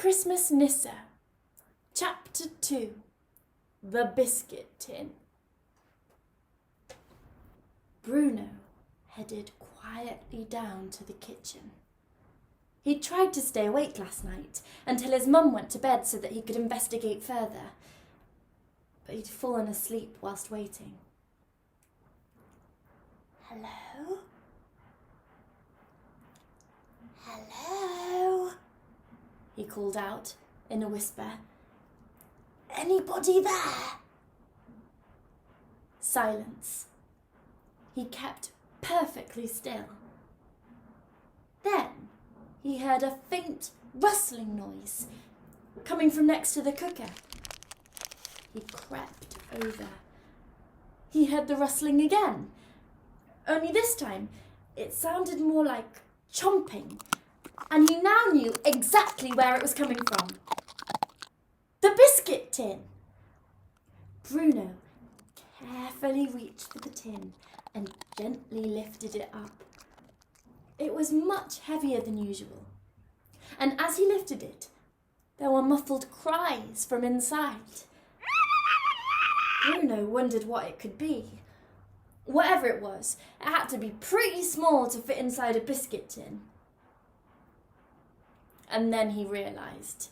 Christmas Nisse. Chapter 2. The Biscuit Tin. Bruno headed quietly down to the kitchen. He'd tried to stay awake last night until his mum went to bed so that he could investigate further, but he'd fallen asleep whilst waiting. Hello? Hello? He called out in a whisper. Anybody there? Silence. He kept perfectly still. Then he heard a faint rustling noise coming from next to the cooker. He crept over. He heard the rustling again, only this time it sounded more like chomping, and he now knew exactly where it was coming from. The biscuit tin! Bruno carefully reached for the tin and gently lifted it up. It was much heavier than usual, and as he lifted it, there were muffled cries from inside. Bruno wondered what it could be. Whatever it was, it had to be pretty small to fit inside a biscuit tin. And then he realised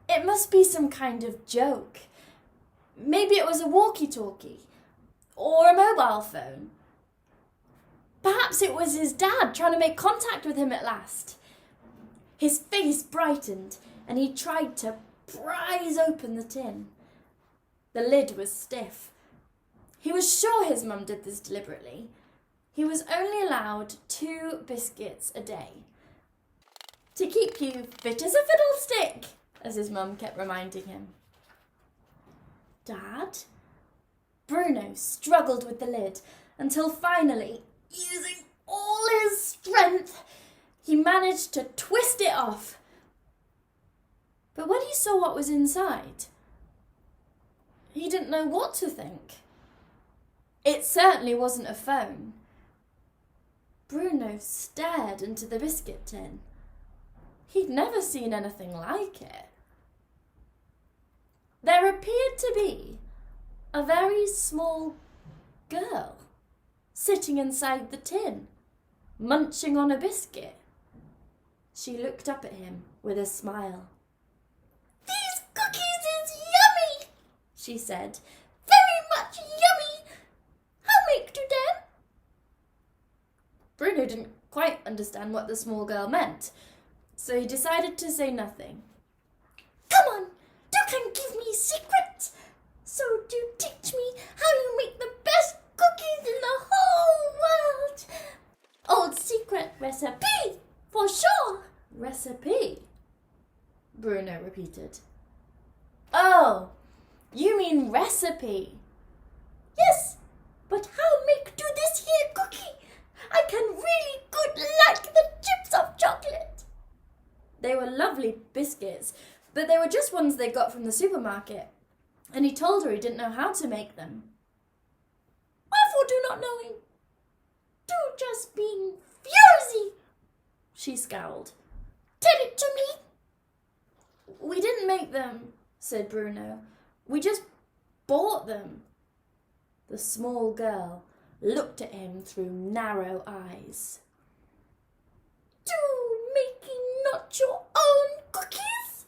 it must be some kind of joke. Maybe it was a walkie-talkie or a mobile phone. Perhaps it was his dad trying to make contact with him at last. His face brightened and he tried to prise open the tin. The lid was stiff. He was sure his mum did this deliberately. He was only allowed 2 biscuits a day. To keep you fit as a fiddlestick, as his mum kept reminding him. Dad? Bruno struggled with the lid until finally, using all his strength, he managed to twist it off. But when he saw what was inside, he didn't know what to think. It certainly wasn't a phone. Bruno stared into the biscuit tin. He'd never seen anything like it. There appeared to be a very small girl sitting inside the tin, munching on a biscuit. She looked up at him with a smile. "These cookies is yummy," she said. "Very much yummy. How make to them?" Bruno didn't quite understand what the small girl meant, so he decided to say nothing. "Come on, you can give me secrets. So do teach me how you make the best cookies in the whole world. Old secret recipe, for sure." "Recipe?" Bruno repeated. "Oh, you mean recipe." "Yes, but how make do this here cookie? I can really good like the chips of chocolate." They were lovely biscuits, but they were just ones they got from the supermarket, and he told her he didn't know how to make them. "Wherefore do not knowing? Do just being furzy," she scowled. "Tell it to me." "We didn't make them," said Bruno. "We just bought them." The small girl looked at him through narrow eyes. "Do making not your own cookies?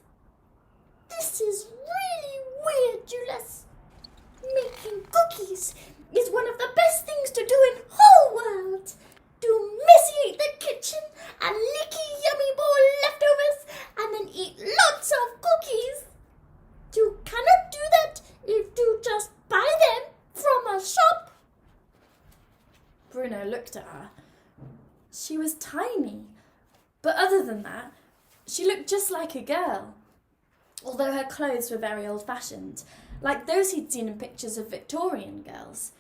This is really weird, Julius. Making cookies is one of the best things to do in whole world. Do messiate the kitchen and licky yummy bowl leftovers and then eat lots of cookies. You cannot do that if you just buy them from a shop." Bruno looked at her. She was tiny, but other than that, she looked just like a girl, although her clothes were very old-fashioned, like those he'd seen in pictures of Victorian girls.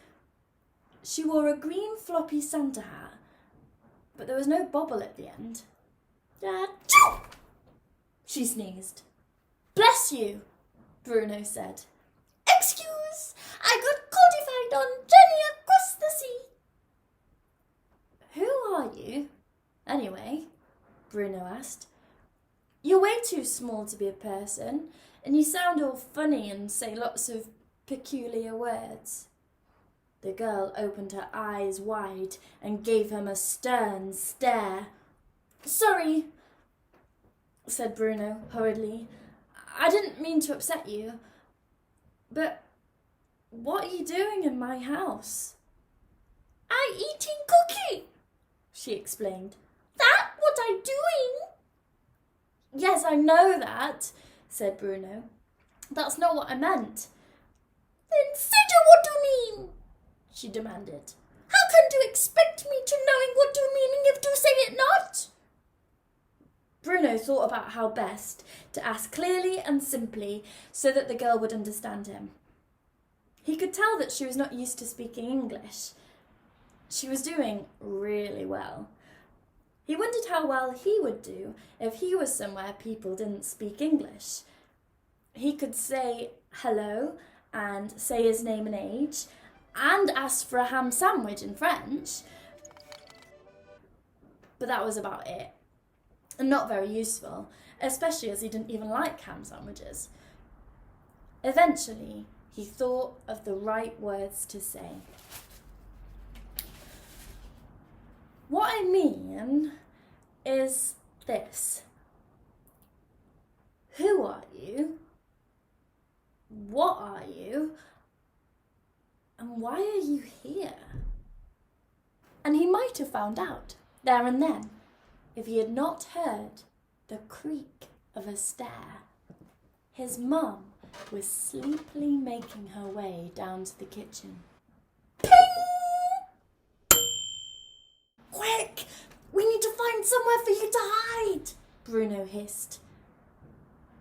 She wore a green floppy Santa hat, but there was no bobble at the end. "Achoo!" She sneezed. "Bless you," Bruno said. "Excuse, I got codified on Jenny across the sea." "Who are you, anyway?" Bruno asked. You're way too small to be a person, and you sound all funny and say lots of peculiar words. The girl opened her eyes wide and gave him a stern stare. Sorry, said Bruno hurriedly. I didn't mean to upset you. But what are you doing in my house? I eating cookie, she explained. That what I doing? Yes, I know that, said Bruno. That's not what I meant. Then say what you mean, she demanded. How can you expect me to knowing what you meaning if you say it not? Bruno thought about how best to ask clearly and simply so that the girl would understand him. He could tell that she was not used to speaking English. She was doing really well. He wondered how well he would do if he was somewhere people didn't speak English. He could say hello and say his name and age and ask for a ham sandwich in French. But that was about it. And not very useful, especially as he didn't even like ham sandwiches. Eventually, he thought of the right words to say. What I mean is this. Who are you? What are you? And why are you here? And he might have found out, there and then, if he had not heard the creak of a stair. His mum was sleepily making her way down to the kitchen. Ping! Quick! We need to find somewhere for you to hide, Bruno hissed.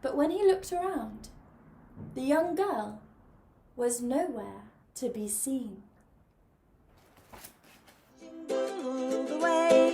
But when he looked around, the young girl was nowhere to be seen. Jingle all the way.